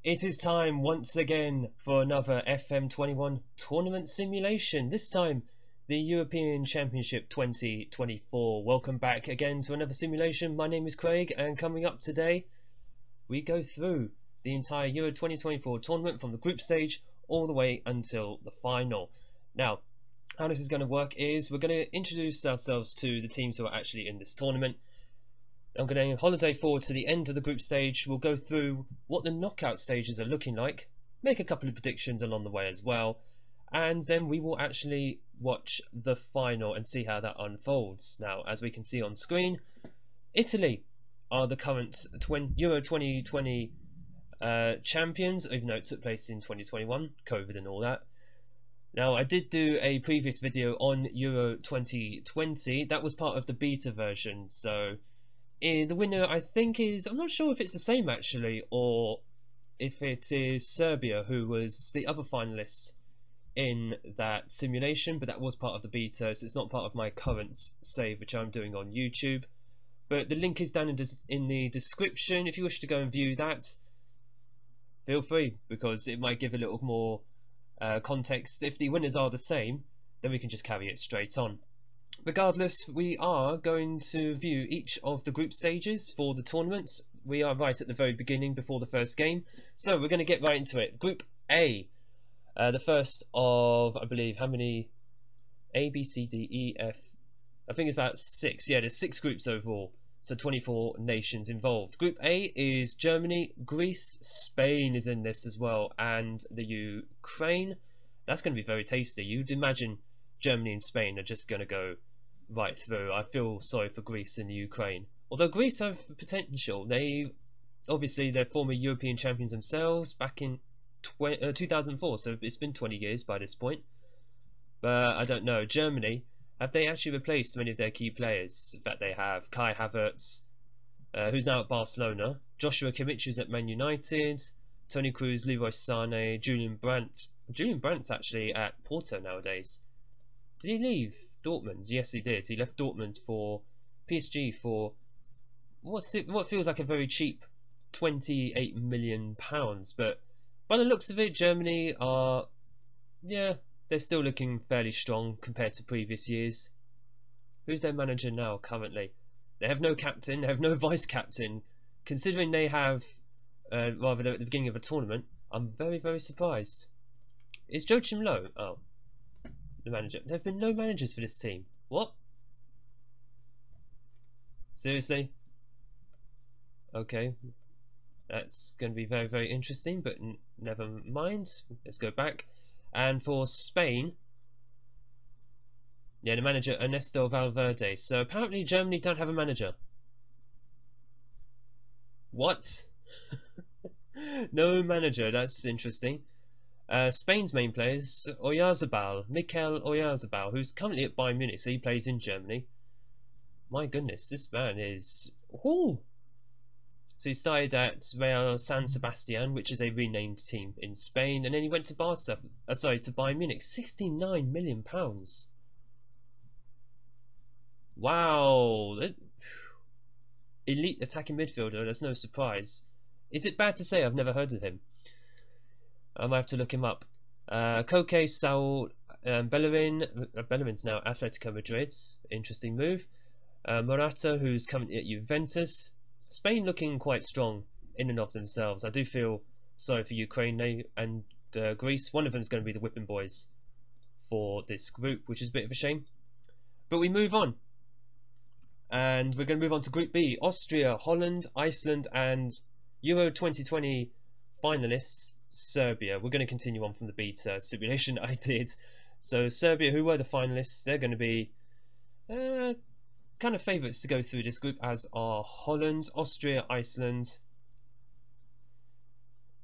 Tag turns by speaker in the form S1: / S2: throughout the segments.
S1: It is time once again for another FM21 tournament simulation. This time, the European Championship 2024. Welcome back again to another simulation. My name is Craig, and coming up today, we go through the entire Euro 2024 tournament from the group stage all the way until the final. Now, how this is going to work is we're going to introduce ourselves to the teams who are actually in this tournament. I'm going to holiday forward to the end of the group stage. We'll go through what the knockout stages are looking like, make a couple of predictions along the way as well, and then we will actually watch the final and see how that unfolds. Now, as we can see on screen, Italy are the current Euro 2020 champions, even though it took place in 2021, COVID and all that. Now, I did do a previous video on Euro 2020. That was part of the beta version, so the winner, I think, is, I'm not sure if it's the same actually, or if it is Serbia, who was the other finalists in that simulation, but that was part of the beta, so it's not part of my current save, which I'm doing on YouTube. But the link is down in the description. If you wish to go and view that, feel free, because it might give a little more context. If the winners are the same, then we can just carry it straight on. Regardless, we are going to view each of the group stages for the tournament. We are right at the very beginning before the first game, so we're going to get right into it. Group A, the first of, I believe, how many? A, B, C, D, E, F. I think it's about 6. Yeah, there's 6 groups overall, so 24 nations involved. Group A is Germany, Greece, Spain is in this as well, and the Ukraine. That's going to be very tasty. You'd imagine Germany and Spain are just going to go right through. I feel sorry for Greece and Ukraine. Although Greece have potential. Obviously they're former European champions themselves back in 2004, so it's been 20 years by this point. But I don't know. Germany, have they actually replaced many of their key players? In fact, they have. Kai Havertz, who's now at Barcelona. Joshua Kimmich, who's at Man United. Toni Kroos, Leroy Sané, Julian Brandt. Julian Brandt's actually at Porto nowadays. Did he leave Dortmund? Yes, he did. He left Dortmund for PSG for what feels like a very cheap £28 million. But by the looks of it, Germany are, yeah, they're still looking fairly strong compared to previous years. Who's their manager now currently? They have no captain, they have no vice captain. Considering they have, rather they're at the beginning of a tournament, I'm very, very surprised. Is Joachim Low? Oh. The manager. There have been no managers for this team. What? Seriously? Okay. That's going to be very, very interesting, but never mind. Let's go back. And for Spain, yeah, the manager Ernesto Valverde. So apparently Germany don't have a manager. What? No manager. That's interesting. Spain's main players, Mikel Oyarzabal, who's currently at Bayern Munich, so he plays in Germany. My goodness, this man is... Ooh. So he started at Real San Sebastian, which is a renamed team in Spain, and then he went to to Bayern Munich. £69 million. Wow. Elite attacking midfielder, that's no surprise. Is it bad to say I've never heard of him? I might have to look him up. Koke Saul Bellerin. Bellerin's now Atletico Madrid. Interesting move. Morata, who's currently at Juventus. Spain looking quite strong in and of themselves. I do feel sorry for Ukraine and Greece. One of them is going to be the whipping boys for this group, which is a bit of a shame. But we move on. And we're going to move on to Group B. Austria, Holland, Iceland, and Euro 2020 finalists. Serbia. We're going to continue on from the beta simulation I did. So Serbia, who were the finalists, they're going to be kind of favourites to go through this group, as are Holland, Austria, Iceland.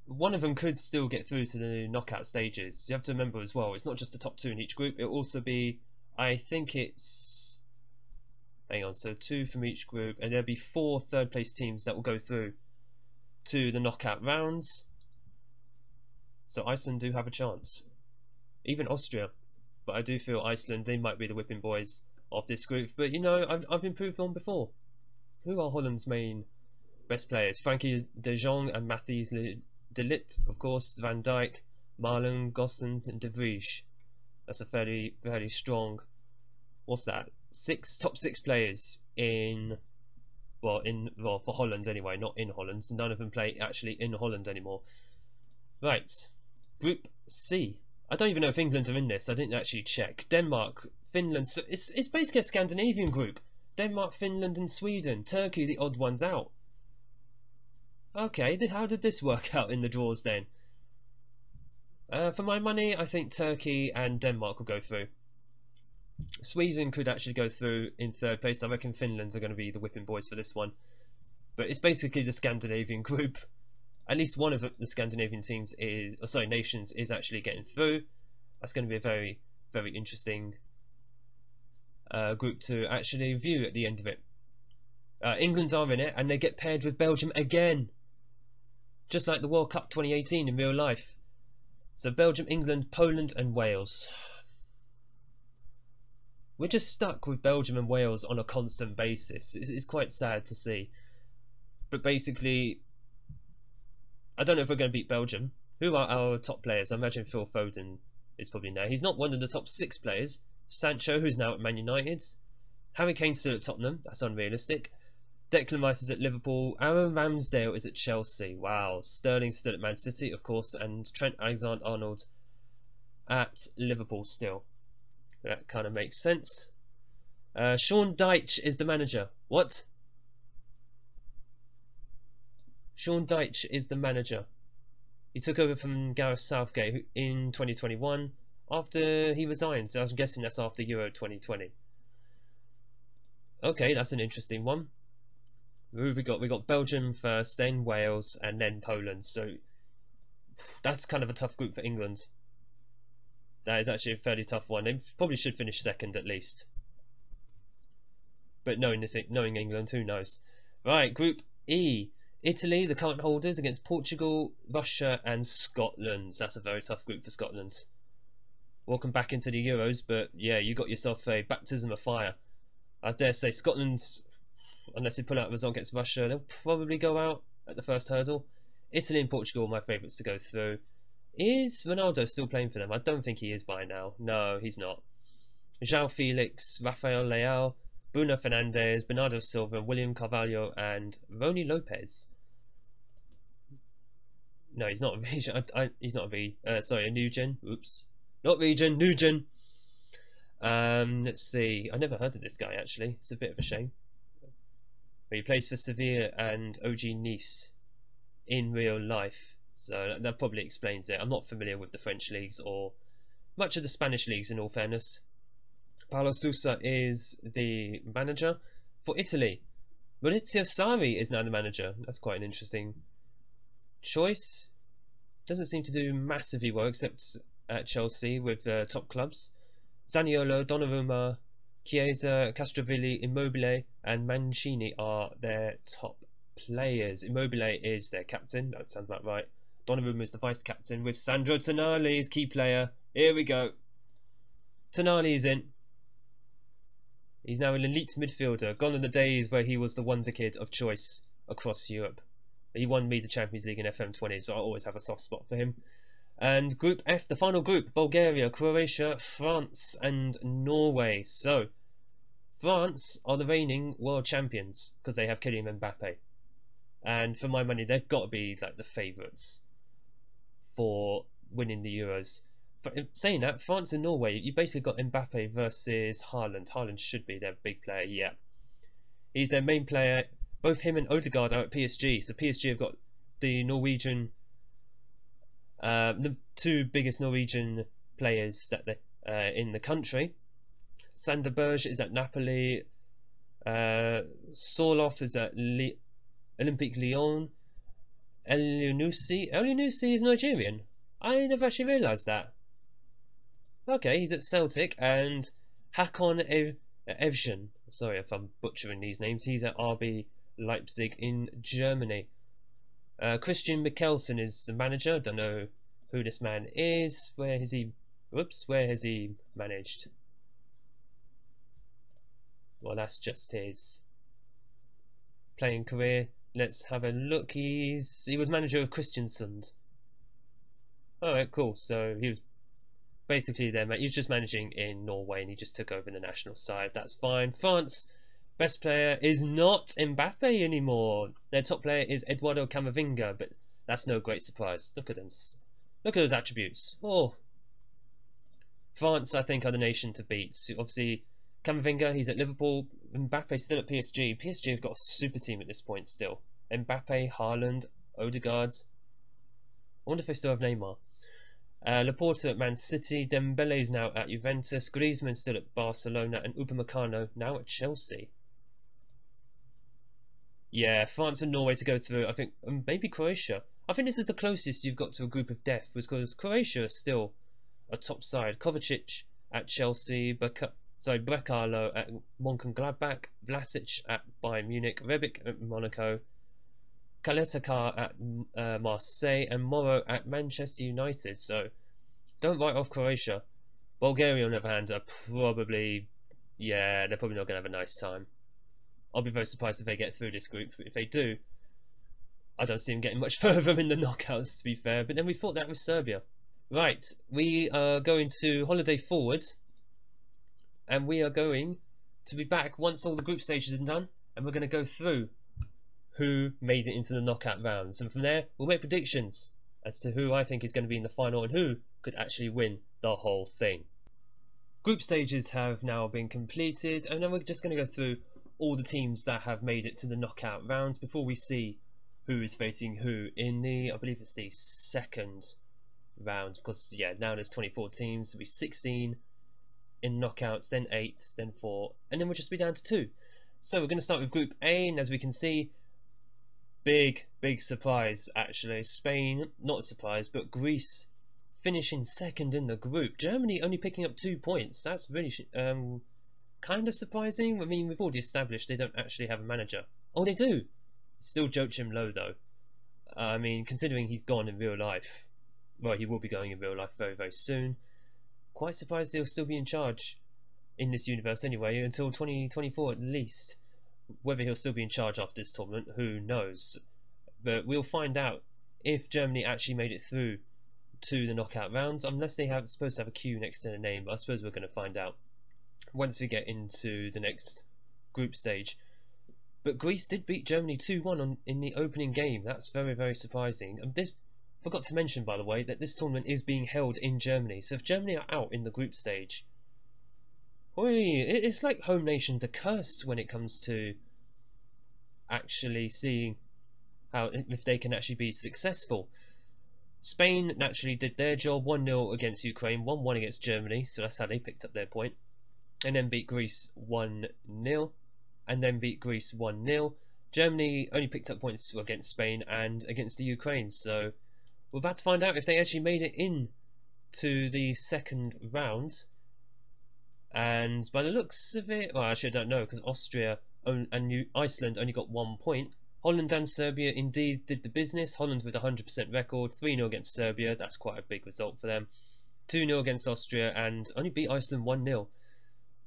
S1: One of them could still get through to the knockout stages. You have to remember as well, it's not just the top 2 in each group, it'll also be, I think it's, hang on, so 2 from each group, and there'll be 4 third place teams that will go through to the knockout rounds. So Iceland do have a chance. Even Austria. But I do feel Iceland, they might be the whipping boys of this group. But you know, I've improved on before. Who are Holland's main best players? Frankie de Jong and Matthijs De Ligt, of course, Van Dijk, Marlon, Gossens, and De Vrij. That's a fairly strong. What's that? Top six players in for Holland anyway, not in Holland. So none of them play actually in Holland anymore. Right, Group C. I don't even know if England are in this. I didn't actually check. Denmark, Finland. So it's basically a Scandinavian group. Denmark, Finland, and Sweden. Turkey, the odd ones out. Okay, how did this work out in the draws then? For my money, I think Turkey and Denmark will go through. Sweden could actually go through in third place. I reckon Finland's are going to be the whipping boys for this one. But it's basically the Scandinavian group. At least one of the Scandinavian teams nations is actually getting through. That's going to be a very, very interesting group to actually view at the end of it. England are in it, and they get paired with Belgium again. Just like the World Cup 2018 in real life. So Belgium, England, Poland and Wales. We're just stuck with Belgium and Wales on a constant basis. It's quite sad to see. But basically, I don't know if we're going to beat Belgium. Who are our top players? I imagine Phil Foden is probably now. He's not one of the top 6 players. Sancho, who's now at Man United. Harry Kane's still at Tottenham. That's unrealistic. Declan Rice is at Liverpool. Aaron Ramsdale is at Chelsea. Wow. Sterling's still at Man City, of course. And Trent Alexander-Arnold at Liverpool still. That kind of makes sense. Sean Dyche is the manager. What? Sean Dyche is the manager. He took over from Gareth Southgate in 2021 after he resigned. So I'm guessing that's after Euro 2020. Okay, that's an interesting one. Who have we got? We got Belgium first, then Wales, and then Poland. So that's kind of a tough group for England. That is actually a fairly tough one. They probably should finish second at least. But knowing England, who knows? Right, Group E. Italy, the current holders, against Portugal, Russia, and Scotland. That's a very tough group for Scotland. Welcome back into the Euros, but yeah, you got yourself a baptism of fire. I dare say Scotland, unless they pull out a result against Russia, they'll probably go out at the first hurdle. Italy and Portugal are my favourites to go through. Is Ronaldo still playing for them? I don't think he is by now. No, he's not. João Felix, Rafael Leao, Bruno Fernandes, Bernardo Silva, William Carvalho, and Rony Lopez. No, he's not a region. He's not a new gen. Oops, not region, new gen. Let's see. I never heard of this guy actually. It's a bit of a shame. But he plays for Sevilla and OG Nice in real life, so that probably explains it. I'm not familiar with the French leagues or much of the Spanish leagues, in all fairness. Paulo Sousa is the manager for Italy. Maurizio Sarri is now the manager. That's quite an interesting choice. Doesn't seem to do massively well except at Chelsea with top clubs. Zaniolo, Donnarumma, Chiesa, Castrovilli, Immobile and Mancini are their top players. Immobile is their captain. That sounds about right. Donnarumma is the vice captain with Sandro Tonali as key player. Here we go. Tonali is in. He's now an elite midfielder, gone are the days where he was the wonder kid of choice across Europe. He won me the Champions League in FM20, so I always have a soft spot for him. And Group F, the final group, Bulgaria, Croatia, France and Norway. So, France are the reigning world champions because they have Kylian Mbappe. And for my money, they've got to be like the favourites for winning the Euros. But saying that, France and Norway, you basically got Mbappe versus Haaland. Haaland should be their big player, yeah. He's their main player. Both him and Odegaard are at PSG. So PSG have got the Norwegian, the two biggest Norwegian players that they in the country. Sander Berge is at Napoli. Sorloth is at Olympique Lyon. Elyounoussi is Nigerian. I never actually realised that. Okay, he's at Celtic, and Hakon Evjen, sorry if I'm butchering these names, he's at RB Leipzig in Germany. Christian Mikkelsen is the manager. Don't know who this man is. Where has he managed? Well, that's just his playing career. Let's have a look. He was manager of Kristiansund Alright, cool. So he was basically there, he was just managing in Norway and he just took over the national side. That's fine. France, best player is not Mbappe anymore. Their top player is Eduardo Camavinga, but that's no great surprise. Look at them. Look at those attributes. Oh, France, I think, are the nation to beat. So obviously, Camavinga, he's at Liverpool. Mbappe's still at PSG. PSG have got a super team at this point still. Mbappe, Haaland, Odegaard. I wonder if they still have Neymar. Laporta at Man City. Dembele's now at Juventus. Griezmann still at Barcelona. And Upamecano now at Chelsea. Yeah, France and Norway to go through. I think maybe Croatia. I think this is the closest you've got to a group of death because Croatia is still a top side. Kovacic at Chelsea, Brekalo at Mönchengladbach, Vlasic at Bayern Munich, Rebic at Monaco, Kaletakar at Marseille, and Moro at Manchester United. So don't write off Croatia. Bulgaria, on the other hand, are probably, yeah, they're probably not going to have a nice time. I'll be very surprised if they get through this group. If they do, I don't see them getting much further in the knockouts, to be fair. But then we thought that was Serbia. Right, we are going to holiday forward, and we are going to be back once all the group stages are done, and we're going to go through who made it into the knockout rounds. And from there, we'll make predictions as to who I think is going to be in the final and who could actually win the whole thing. Group stages have now been completed, and then we're just going to go through all the teams that have made it to the knockout rounds before we see who is facing who in the, I believe it's the second round, because yeah, now there's 24 teams, so it'll be 16 in knockouts, then 8, then 4, and then we'll just be down to 2. So we're going to start with Group A, and as we can see, big surprise actually. Spain, not a surprise, but Greece finishing second in the group. Germany only picking up 2 points. That's really kind of surprising. I mean, we've already established they don't actually have a manager. Oh, they do. Still Joachim Low though. I mean, considering he's gone in real life, well, he will be going in real life very soon. Quite surprised he'll still be in charge in this universe anyway until 2024 at least. Whether he'll still be in charge after this tournament, who knows? But we'll find out if Germany actually made it through to the knockout rounds, unless they have supposed to have a Q next to the name. But I suppose we're going to find out once we get into the next group stage. But Greece did beat Germany 2-1 in the opening game. That's very surprising. Forgot to mention, by the way, that this tournament is being held in Germany. So if Germany are out in the group stage, it's like home nations are cursed when it comes to actually seeing how if they can actually be successful. Spain naturally did their job, 1-0 against Ukraine, 1-1 against Germany, so that's how they picked up their point. And then beat Greece 1-0, and then beat Greece 1-0. Germany only picked up points against Spain and against the Ukraine, so we're about to find out if they actually made it in to the second round. And by the looks of it, well, actually I don't know, because Austria and Iceland only got 1 point. Holland and Serbia indeed did the business. Holland with a 100% record, 3-0 against Serbia, that's quite a big result for them. 2-0 against Austria and only beat Iceland 1-0.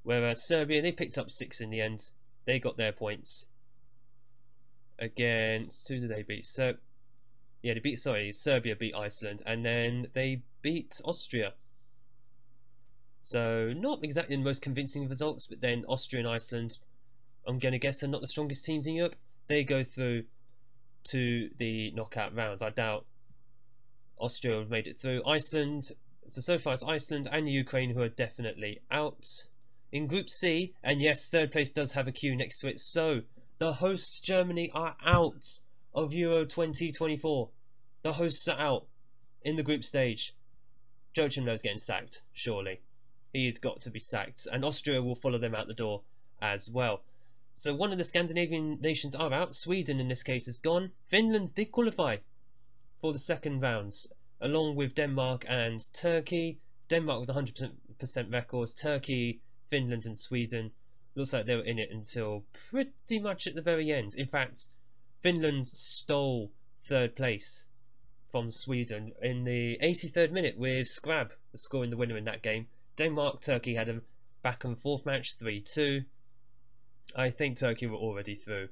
S1: Whereas Serbia, they picked up 6 in the end. They got their points against, who did they beat? Serbia beat Iceland, and then they beat Austria. So not exactly the most convincing results, but then Austria and Iceland, I'm going to guess, are not the strongest teams in Europe. They go through to the knockout rounds. I doubt Austria have made it through. Iceland, so far it's Iceland and Ukraine who are definitely out. In Group C, and yes, third place does have a Q next to it, so the hosts Germany are out of Euro 2024. The hosts are out in the group stage. Joachim Low's getting sacked, surely. He's got to be sacked, and Austria will follow them out the door as well. So one of the Scandinavian nations are out. Sweden in this case is gone. Finland did qualify for the second rounds, along with Denmark and Turkey. Denmark with 100% records, Turkey, Finland and Sweden. Looks like they were in it until pretty much at the very end. In fact, Finland stole third place from Sweden in the 83rd minute with Scrab scoring the winner in that game. Denmark, Turkey had a back and forth match, 3-2. I think Turkey were already through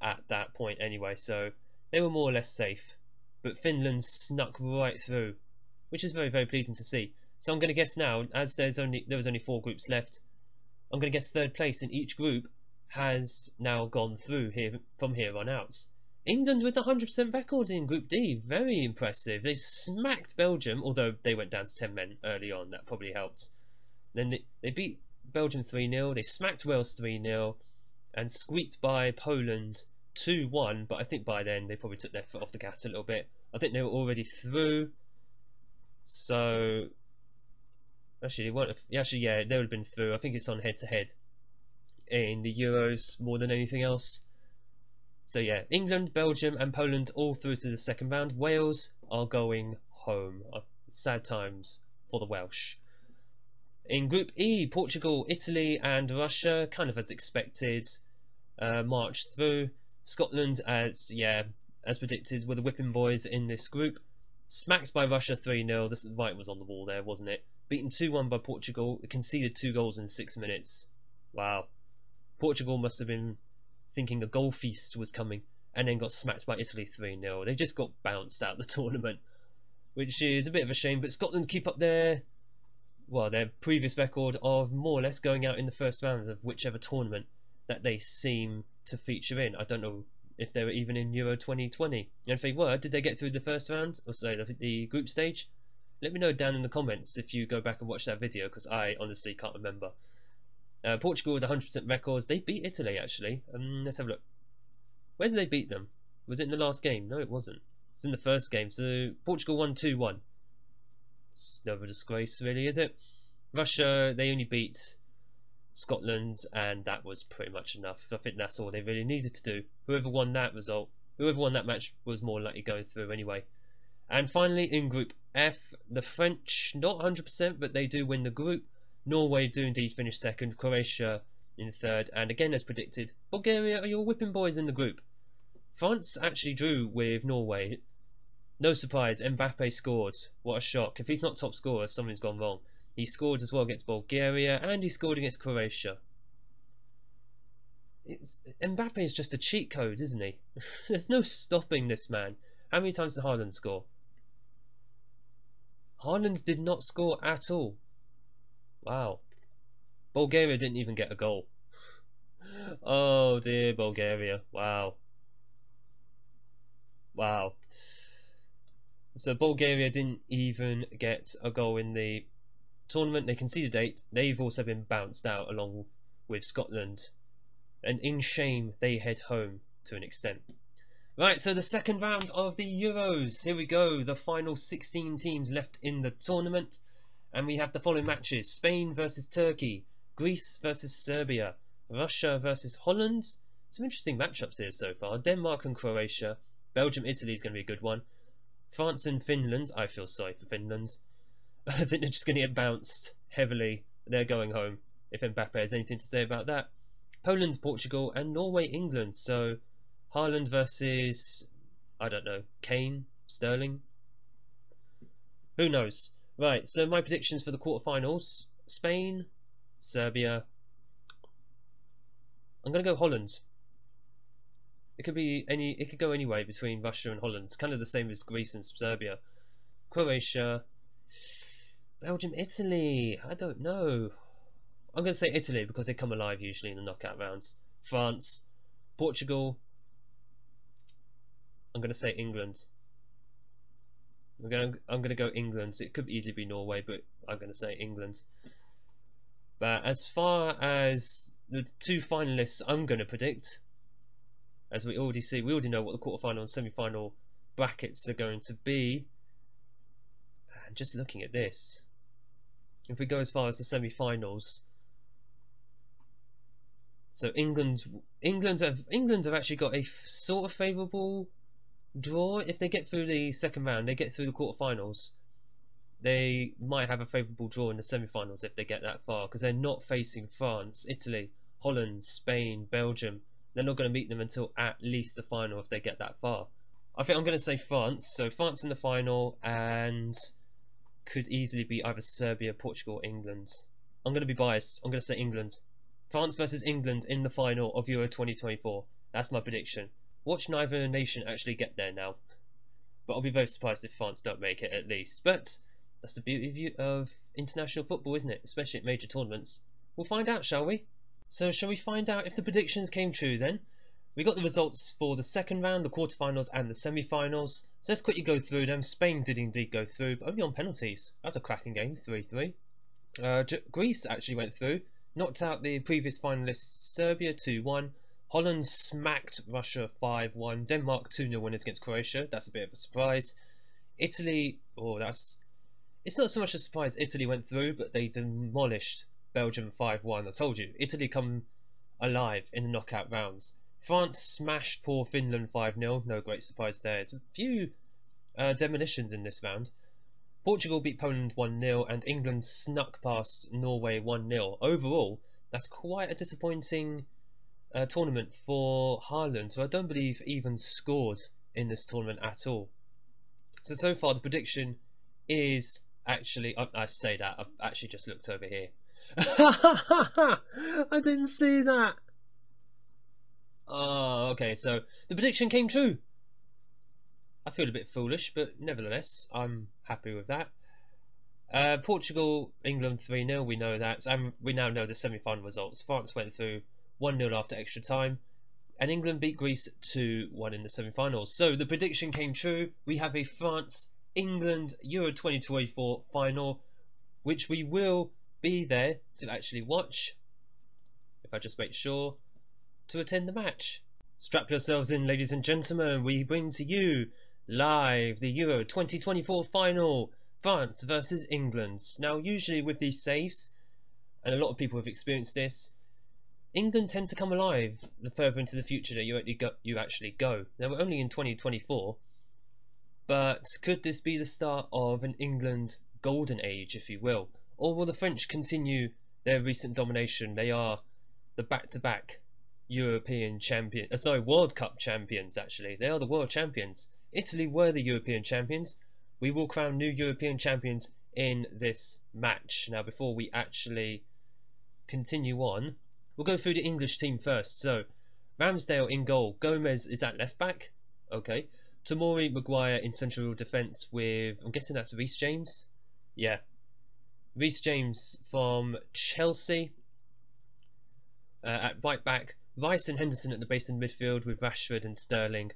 S1: at that point anyway, so they were more or less safe. But Finland snuck right through which is very, very pleasing to see. So I'm going to guess now, as there was only 4 groups left, I'm going to guess third place in each group has now gone through here from here on out. England with the 100% record in Group D, very impressive. They smacked Belgium, although they went down to 10 men early on, that probably helped. Then they beat Belgium 3-0, they smacked Wales 3-0, and squeaked by Poland 2-1, but I think by then they probably took their foot off the gas a little bit. I think they were already through, so actually they won't have, yeah, they would have been through. I think it's on head-to-head in the Euros more than anything else. So yeah, England, Belgium and Poland all through to the second round. Wales are going home. Sad times for the Welsh. In Group E, Portugal, Italy and Russia, kind of as expected, marched through. Scotland, as predicted, were the whipping boys in this group. Smacked by Russia 3-0. The writing was on the wall there, wasn't it? Beaten 2-1 by Portugal. Conceded 2 goals in 6 minutes. Wow. Portugal must have been thinking a goal feast was coming, and then got smacked by Italy 3-0. They just got bounced out of the tournament, which is a bit of a shame. But Scotland keep up their previous record of more or less going out in the first round of whichever tournament that they seem to feature in. I don't know if they were even in Euro 2020. And if they were, did they get through the first round, or so the group stage? Let me know down in the comments if you go back and watch that video, because I honestly can't remember. Portugal with 100% records. They beat Italy, actually. Let's have a look. Where did they beat them? Was it in the last game? No, it wasn't. It's in the first game. So Portugal won 2-1. It's no disgrace, really, is it? Russia, they only beat Scotland, and that was pretty much enough. I think that's all they really needed to do. Whoever won that match was more likely going through anyway. And finally, in Group F, the French, not 100%, but they do win the group. Norway do indeed finish second, Croatia in third, and again as predicted, Bulgaria are your whipping boys in the group. France actually drew with Norway. No surprise, Mbappe scored. What a shock. If he's not top scorer, something's gone wrong. He scored as well against Bulgaria, and he scored against Croatia. Mbappe is just a cheat code, isn't he? There's no stopping this man. How many times did Haaland score? Haaland did not score at all. Wow. Bulgaria didn't even get a goal. Oh dear, Bulgaria. Wow. Wow. So Bulgaria didn't even get a goal in the tournament. They conceded 8. They've also been bounced out along with Scotland. And in shame, they head home to an extent. Right, so the second round of the Euros. Here we go. The final 16 teams left in the tournament. And we have the following matches: Spain versus Turkey, Greece versus Serbia, Russia versus Holland. Some interesting matchups here so far. Denmark and Croatia. Belgium, Italy is going to be a good one. France and Finland. I feel sorry for Finland. I think they're just going to get bounced heavily. They're going home, if Mbappe has anything to say about that. Poland, Portugal, and Norway, England. So Haaland versus, I don't know, Kane, Sterling. Who knows? Right, so my predictions for the quarterfinals: Spain, Serbia. I'm going to go Holland. It could go any way between Russia and Holland. It's kind of the same as Greece and Serbia. Croatia, Belgium, Italy. I don't know. I'm going to say Italy because they come alive usually in the knockout rounds. France, Portugal. I'm going to say England. I'm going to go England. It could easily be Norway, but I'm going to say England. But as far as the 2 finalists, I'm going to predict, as we already see, we already know what the quarterfinal and semi-final brackets are going to be. And just looking at this, if we go as far as the semi-finals, so England have actually got a sort of favourable draw. If they get through the second round, they get through the quarterfinals, they might have a favourable draw in the semi-finals if they get that far, because they're not facing France, Italy, Holland, Spain, Belgium. They're not going to meet them until at least the final if they get that far. I think I'm going to say France. So France in the final, and could easily be either Serbia, Portugal, or England. I'm going to be biased. I'm going to say England. France versus England in the final of Euro 2024. That's my prediction. Watch neither nation actually get there now. But I'll be very surprised if France don't make it at least. But That's the beauty of international football, isn't it? Especially at major tournaments. We'll find out, shall we? So shall we find out if the predictions came true then? We got the results for the second round, the quarterfinals and the semi-finals. So let's quickly go through them. Spain did indeed go through, but only on penalties. That's a cracking game, 3-3. Greece actually went through, knocked out the previous finalists Serbia 2-1. Holland smacked Russia 5-1. Denmark 2-0 winners against Croatia. That's a bit of a surprise. Italy, it's not so much a surprise Italy went through, but they demolished Belgium 5-1. I told you, Italy come alive in the knockout rounds. France smashed poor Finland 5-0. No great surprise there. There's a few demolitions in this round. Portugal beat Poland 1-0 and England snuck past Norway 1-0. Overall, that's quite a disappointing tournament for Haaland, who I don't believe even scored in this tournament at all. So far the prediction is actually, I say that, I've actually just looked over here. I didn't see that. Oh, okay, so the prediction came true. I feel a bit foolish, but nevertheless, I'm happy with that. Portugal, England 3-0, we know that, and we now know the semi-final results. France went through 1-0 after extra time, and England beat Greece 2-1 in the semi-finals. So the prediction came true. We have a France-England Euro 2024 final, which we will be there to actually watch, if I just make sure to attend the match. Strap yourselves in, ladies and gentlemen. We bring to you live the Euro 2024 final, France versus England. Now, usually with these saves, and a lot of people have experienced this, England tend to come alive the further into the future that you actually go. Now, we're only in 2024, but could this be the start of an England golden age, if you will? Or will the French continue their recent domination? They are the back-to-back European champion, World Cup champions, actually. They are the world champions. Italy were the European champions. We will crown new European champions in this match. Now, before we actually continue on, we'll go through the English team first. So, Ramsdale in goal. Gomez is at left back. Okay. Tomori, Maguire in central defence with, I'm guessing that's Reece James. Yeah. Reece James from Chelsea. At right back, Rice and Henderson at the base in midfield with Rashford and Sterling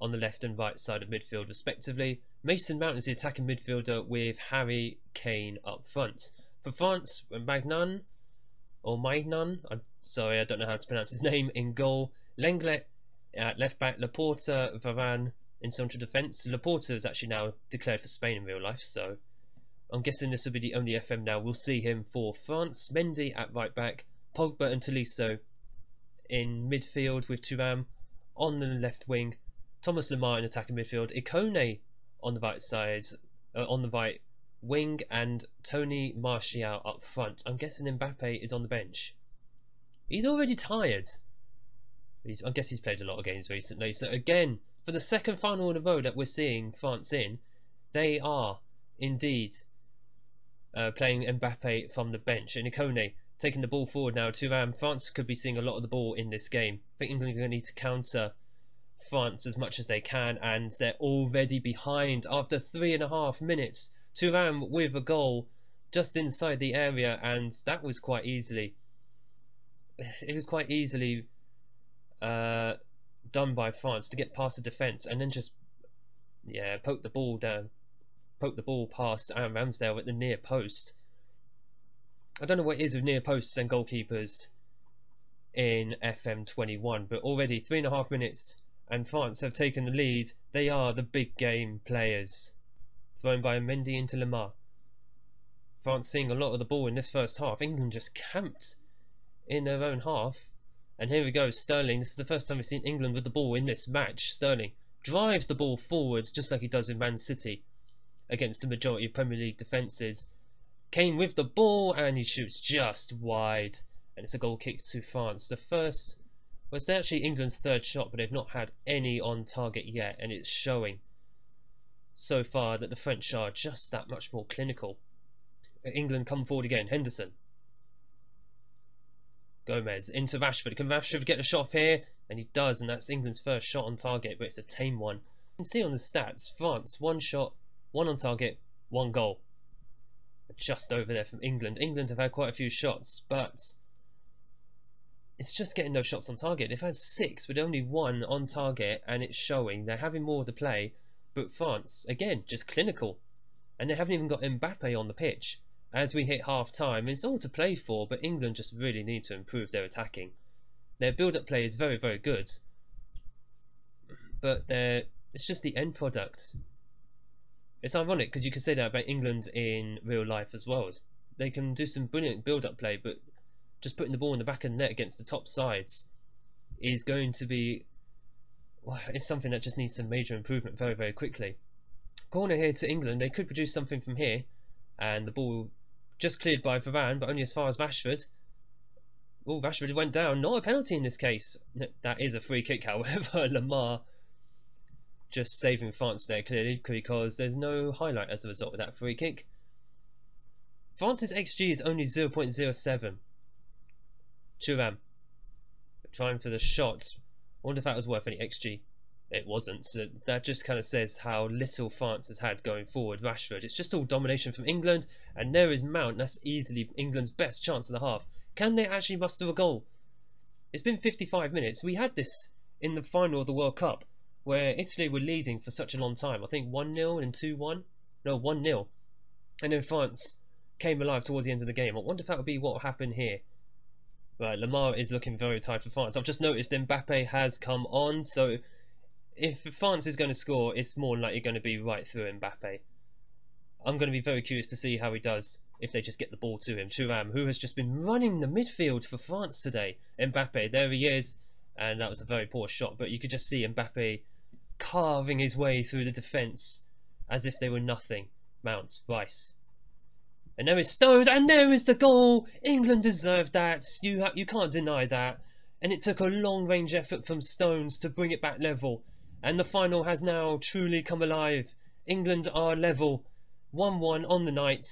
S1: on the left and right side of midfield respectively. Mason Mount is the attacking midfielder with Harry Kane up front. For France, Magnan, I'm sorry, I don't know how to pronounce his name, in goal. Lenglet at left back, Laporte, Varane in central defence. Laporte is actually now declared for Spain in real life, so I'm guessing this will be the only FM now. We'll see him for France. Mendy at right back, Pogba and Tolisso in midfield with Thuram on the left wing, Thomas Lemar in attacking midfield, Ikone on the right side, on the right wing, and Tony Martial up front. I'm guessing Mbappe is on the bench. He's already tired. I guess he's played a lot of games recently. So again, for the second final in a row that we're seeing France in, they are indeed playing Mbappe from the bench, and Ikone taking the ball forward now. Thuram. France could be seeing a lot of the ball in this game. I think England are going to need to counter France as much as they can, and they're already behind after 3.5 minutes. Thuram with a goal just inside the area, and that was quite easily. It was quite easily done by France to get past the defence and then just poke the ball past Aaron Ramsdale at the near post. I don't know what it is with near posts and goalkeepers in FM21, but already 3.5 minutes and France have taken the lead. They are the big game players. Thrown by Mendy into Lemar. France seeing a lot of the ball in this first half. England just camped in their own half. And here we go, Sterling. This is the first time we've seen England with the ball in this match. Sterling drives the ball forwards just like he does in Man City against the majority of Premier League defences. Kane with the ball, and he shoots just wide, and it's a goal kick to France. The first was actually England's third shot, but they've not had any on target yet, and it's showing so far that the French are just that much more clinical. England come forward again. Henderson, Gomez into Rashford. Can Rashford get a shot off here? And he does, and that's England's first shot on target, but it's a tame one. You can see on the stats, France, 1 shot, 1 on target, 1 goal. just over there from England. England have had quite a few shots, but it's just getting those shots on target. They've had 6 with only 1 on target, and it's showing. They're having more to play, but France, again, just clinical. And they haven't even got Mbappe on the pitch. As we hit half-time, it's all to play for, but England just really need to improve their attacking. Their build-up play is very, very good, but it's just the end product. It's ironic because you can say that about England in real life as well. They can do some brilliant build-up play, but just putting the ball in the back of the net against the top sides is going to be... well, it's something that just needs some major improvement very, very quickly. Corner here to England. They could produce something from here, and the ball just cleared by Varane, but only as far as Rashford. Oh, Rashford went down. Not a penalty in this case. That is a free kick, however. Lamar just saving France there clearly, because there's no highlight as a result of that free kick. France's XG is only 0.07. Thuram trying for the shot. I wonder if that was worth any XG. It wasn't, so that just kind of says how little France has had going forward. Rashford, it's just all domination from England, and there is Mount. That's easily England's best chance of the half. Can they actually muster a goal? It's been 55 minutes. We had this in the final of the World Cup, where Italy were leading for such a long time. I think 1-0 and 2-1. No, 1-0. And then France came alive towards the end of the game. I wonder if that would be what will happen here. Right, Lamar is looking very tired for France. I've just noticed Mbappe has come on, so if France is going to score, it's more likely going to be right through Mbappe. I'm going to be very curious to see how he does if they just get the ball to him. Thuram, who has just been running the midfield for France today. Mbappe, there he is, and that was a very poor shot, but you could just see Mbappe carving his way through the defence as if they were nothing. Mount, Rice. And there is Stones, and there is the goal! England deserved that. You can't deny that. And it took a long-range effort from Stones to bring it back level. And the final has now truly come alive. England are level. 1-1 on the night.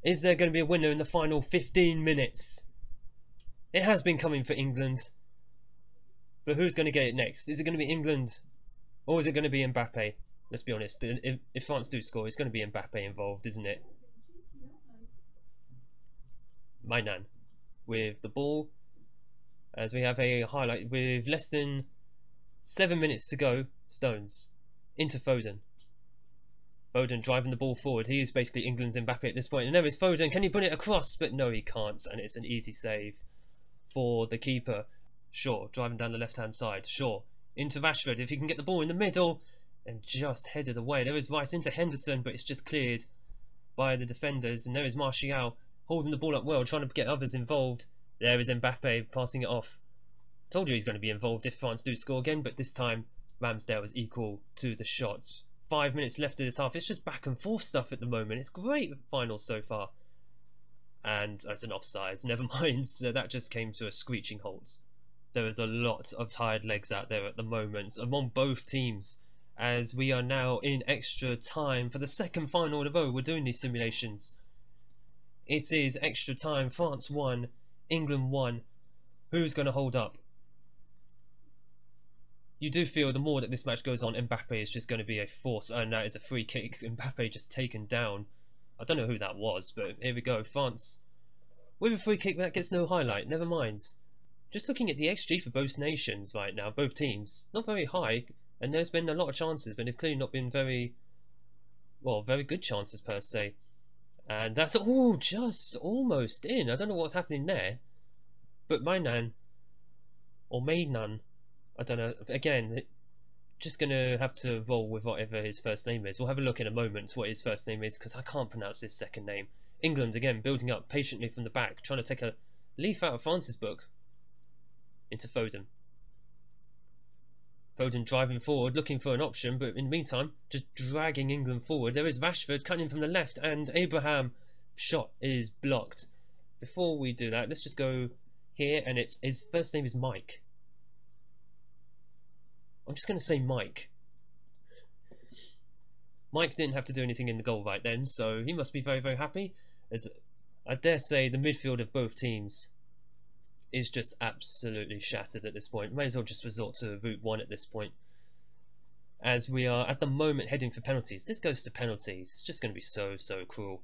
S1: Is there going to be a winner in the final 15 minutes? It has been coming for England. But who's going to get it next? Is it going to be England? Or is it going to be Mbappe? Let's be honest. If France do score, it's going to be Mbappe involved, isn't it? Mainan with the ball. As we have a highlight with less than 7 minutes to go. Stones into Foden. Foden driving the ball forward. He is basically England's Mbappe at this point. And there is Foden. Can he put it across? But no, he can't. And it's an easy save for the keeper. Shaw driving down the left-hand side. Shaw into Rashford. If he can get the ball in the middle and just headed away. There is Rice into Henderson, but it's just cleared by the defenders. And there is Martial holding the ball up well, trying to get others involved. There is Mbappe passing it off. Told you he's going to be involved if France do score again, but this time Ramsdale is equal to the shots. 5 minutes left of this half. It's just back and forth stuff at the moment. It's great final so far. And it's an offside. Never mind. So that just came to a screeching halt. There is a lot of tired legs out there at the moment among both teams, as we are now in extra time for the second final in a row. We're doing these simulations. It is extra time. France 1, England 1. Who's going to hold up? You do feel the more that this match goes on, Mbappe is just going to be a force, and that is a free kick. Mbappe just taken down. I don't know who that was, but here we go. France with a free kick that gets no highlight. Never mind. Just looking at the XG for both nations right now, both teams, not very high, and there's been a lot of chances, but they've clearly not been very good chances per se. And that's all just almost in. I don't know what's happening there, but Mainan, I don't know. Again, just gonna have to roll with whatever his first name is. We'll have a look in a moment what his first name is, because I can't pronounce his second name. England again building up patiently from the back, trying to take a leaf out of France's book. Into Foden. Foden driving forward, looking for an option, but in the meantime, just dragging England forward. There is Rashford cutting from the left, and Abraham shot is blocked. Before we do that, let's just go here, and his first name is Mike. I'm just going to say Mike. Mike didn't have to do anything in the goal right then, so he must be very, very happy. As I dare say, the midfield of both teams is just absolutely shattered at this point. May as well just resort to route 1 at this point. as we are at the moment heading for penalties. This goes to penalties. It's just going to be so cruel.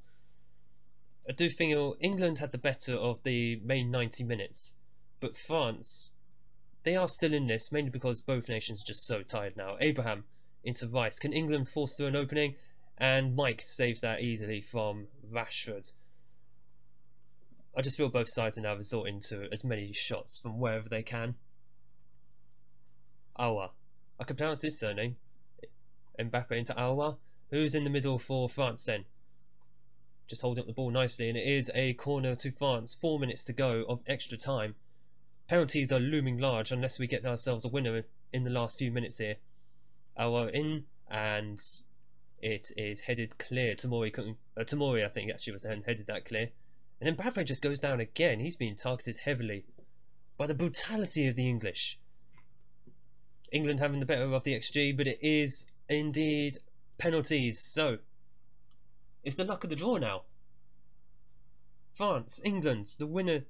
S1: I do feel England had the better of the main 90 minutes, but France, they are still in this, mainly because both nations are just so tired now. Abraham into Rice. Can England force through an opening? And Mike saves that easily from Rashford. I just feel both sides are now resorting to as many shots from wherever they can. Aouar. I can pronounce his surname. Mbappe into Aouar. Who's in the middle for France then? Just holding up the ball nicely, and it is a corner to France. 4 minutes to go of extra time. Penalties are looming large unless we get ourselves a winner in the last few minutes here. Aouar in, and it is headed clear. Tomori, I think, actually was headed that clear. And Mbappe just goes down again. He's being targeted heavily by the brutality of the English. England having the better of the XG, but it is indeed penalties. So it's the luck of the draw now. France, England, the winners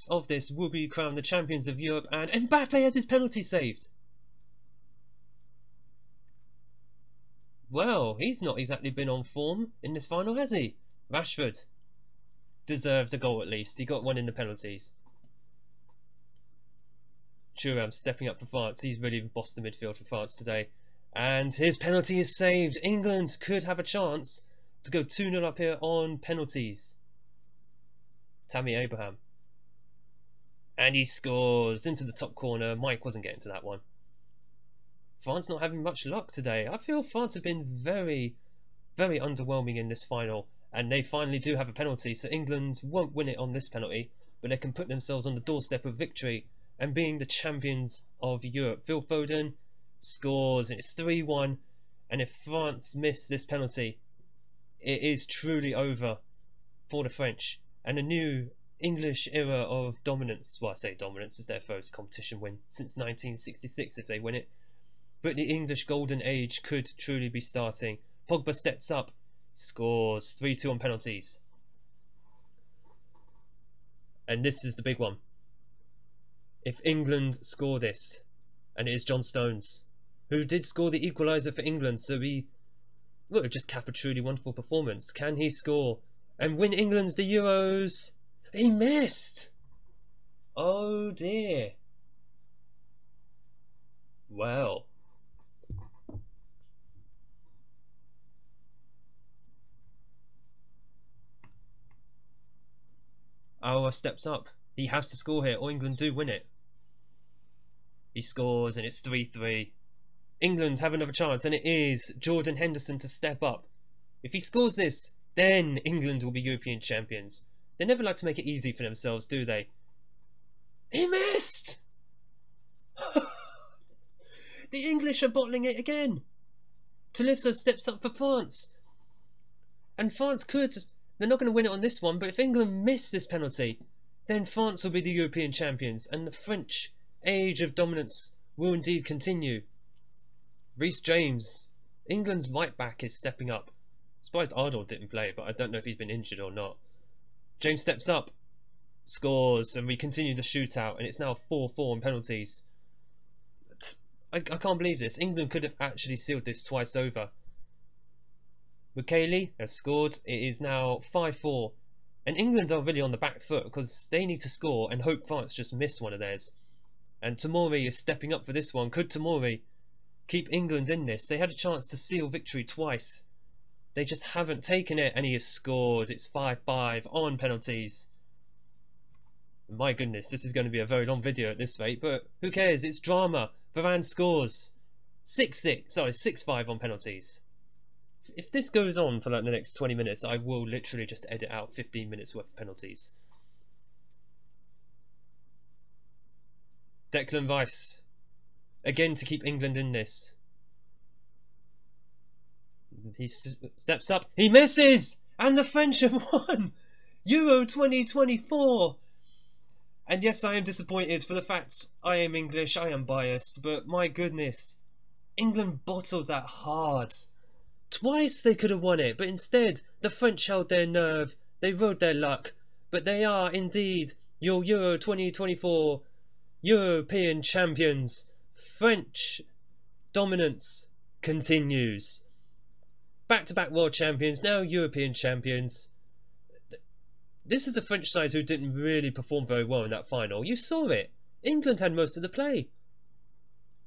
S1: of this will be crowned the champions of Europe, and Mbappe has his penalty saved. Well, he's not exactly been on form in this final, has he? Rashford deserved a goal at least. He got one in the penalties. Thuram stepping up for France. He's really bossed the midfield for France today. And his penalty is saved. England could have a chance to go 2-0 up here on penalties. Tammy Abraham. And he scores into the top corner. Mike wasn't getting to that one. France not having much luck today. I feel France have been very underwhelming in this final. And they finally do have a penalty. So England won't win it on this penalty, but they can put themselves on the doorstep of victory and being the champions of Europe. Phil Foden scores, and it's 3-1. And if France miss this penalty, it is truly over for the French. And a new English era of dominance. Well, I say dominance is their first competition win since 1966 if they win it. But the English golden age could truly be starting. Pogba steps up, scores 3-2 on penalties. And this is the big one. If England score this, and it is John Stones, who did score the equaliser for England, so we will just cap a truly wonderful performance. Can he score and win England the Euros? He missed! Oh dear. Well. Aouar steps up. He has to score here, or England do win it. He scores, and it's 3-3. England have another chance, and it is Jordan Henderson to step up. If he scores this, then England will be European champions. They never like to make it easy for themselves, do they? He missed! The English are bottling it again. Tolisso steps up for France. And France could... They're not going to win it on this one, but if England miss this penalty, then France will be the European champions, and the French age of dominance will indeed continue. Reece James, England's right back, is stepping up. Surprised Arnold didn't play, but I don't know if he's been injured or not. James steps up, scores, and we continue the shootout, and it's now 4-4 on penalties. I can't believe this. England could have actually sealed this twice over. Mukele has scored. It is now 5-4. And England are really on the back foot because they need to score and hope France just miss one of theirs. And Tomori is stepping up for this one. Could Tomori keep England in this? They had a chance to seal victory twice. They just haven't taken it, and he has scored. It's 5-5 on penalties. My goodness, this is going to be a very long video at this rate, but who cares? It's drama. Varane scores. 6-5 on penalties. If this goes on for like the next 20 minutes, I will literally just edit out 15 minutes worth of penalties. Declan Rice, again to keep England in this. He steps up, he misses, and the French have won Euro 2024. And yes, I am disappointed for the fact I am English, I am biased, but my goodness, England bottled that hard. Twice they could have won it, but instead the French held their nerve, they rode their luck, but they are indeed your Euro 2024 European champions. French dominance continues. Back-to-back world champions, now European champions. This is a French side who didn't really perform very well in that final. You saw it. England had most of the play.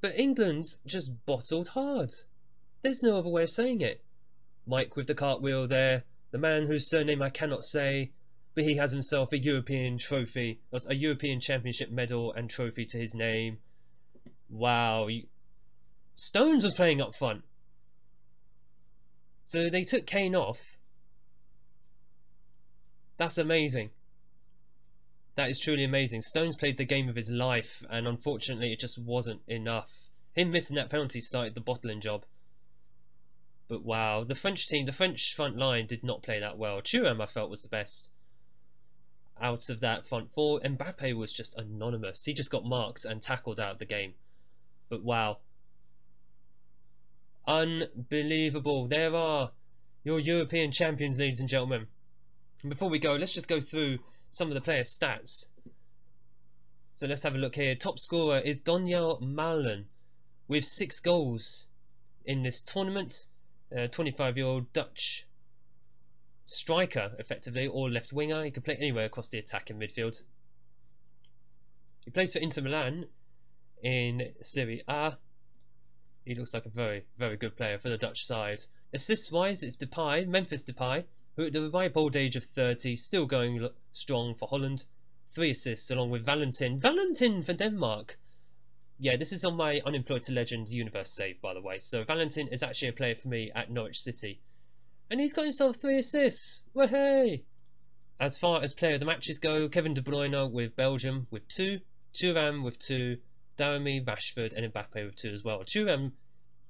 S1: But England just bottled hard. There's no other way of saying it. Mike with the cartwheel there, the man whose surname I cannot say, but he has himself a European trophy, a European Championship medal and trophy to his name. Wow. Stones was playing up front. So they took Kane off. That's amazing. That is truly amazing. Stones played the game of his life, and unfortunately it just wasn't enough. Him missing that penalty started the bottling job. But wow, the French team, the French front line did not play that well. Thuram, I felt, was the best. Out of that front four, Mbappe was just anonymous. He just got marked and tackled out of the game. But wow. Unbelievable. There are your European champions, ladies and gentlemen. And before we go, let's just go through some of the players' stats. So let's have a look here. Top scorer is Donyell Malen with 6 goals in this tournament. 25-year-old Dutch striker, effectively, or left winger. He can play anywhere across the attacking midfield. He plays for Inter Milan in Serie A. He looks like a very, very good player for the Dutch side. Assists-wise, it's Depay, Memphis Depay, who at the ripe old age of 30, still going strong for Holland. 3 assists along with Valentin. Valentin for Denmark! Yeah, this is on my Unemployed to Legends universe save, by the way. So Valentin is actually a player for me at Norwich City. And he's got himself 3 assists! Wahey! As far as player of the matches go, Kevin De Bruyne with Belgium with 2, Thuram with 2, Daramy, Rashford and Mbappe with 2 as well. Thuram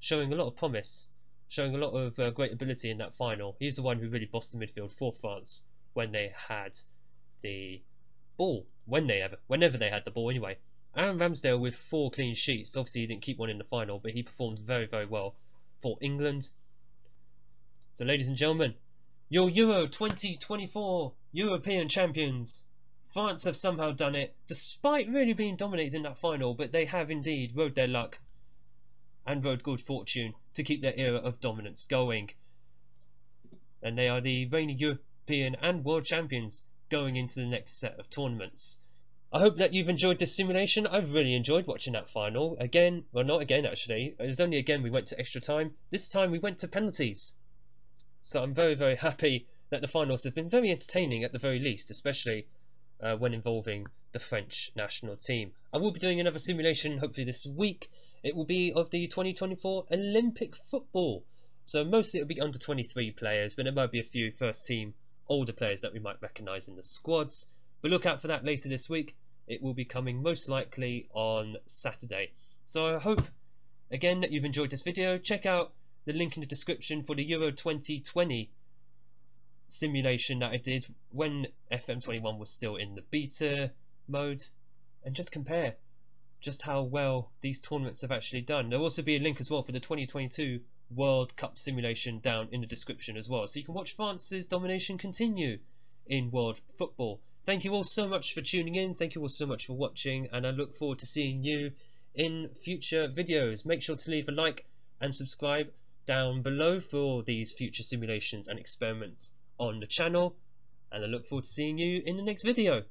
S1: showing a lot of promise, showing a lot of great ability in that final. He's the one who really bossed the midfield for France when they had the ball. Whenever they had the ball anyway. Aaron Ramsdale with 4 clean sheets. Obviously he didn't keep one in the final, but he performed very, very well for England. So ladies and gentlemen, your Euro 2024 European champions. France have somehow done it, despite really being dominated in that final, but they have indeed rode their luck and rode good fortune to keep their era of dominance going. And they are the reigning European and world champions going into the next set of tournaments. I hope that you've enjoyed this simulation. I've really enjoyed watching that final. Again, well, not again actually, it was only again we went to extra time. This time we went to penalties. So I'm very, very happy that the finals have been very entertaining at the very least, especially when involving the French national team. I will be doing another simulation hopefully this week. It will be of the 2024 Olympic football. So mostly it'll be under 23 players, but there might be a few first team older players that we might recognise in the squads. But look out for that later this week. It will be coming most likely on Saturday. So I hope again that you've enjoyed this video. Check out the link in the description for the Euro 2020 simulation that I did when FM21 was still in the beta mode, and just compare just how well these tournaments have actually done. There'll also be a link as well for the 2022 World Cup simulation down in the description as well, so you can watch France's domination continue in world football. Thank you all so much for tuning in, thank you all so much for watching, and I look forward to seeing you in future videos. Make sure to leave a like and subscribe down below for these future simulations and experiments on the channel, and I look forward to seeing you in the next video.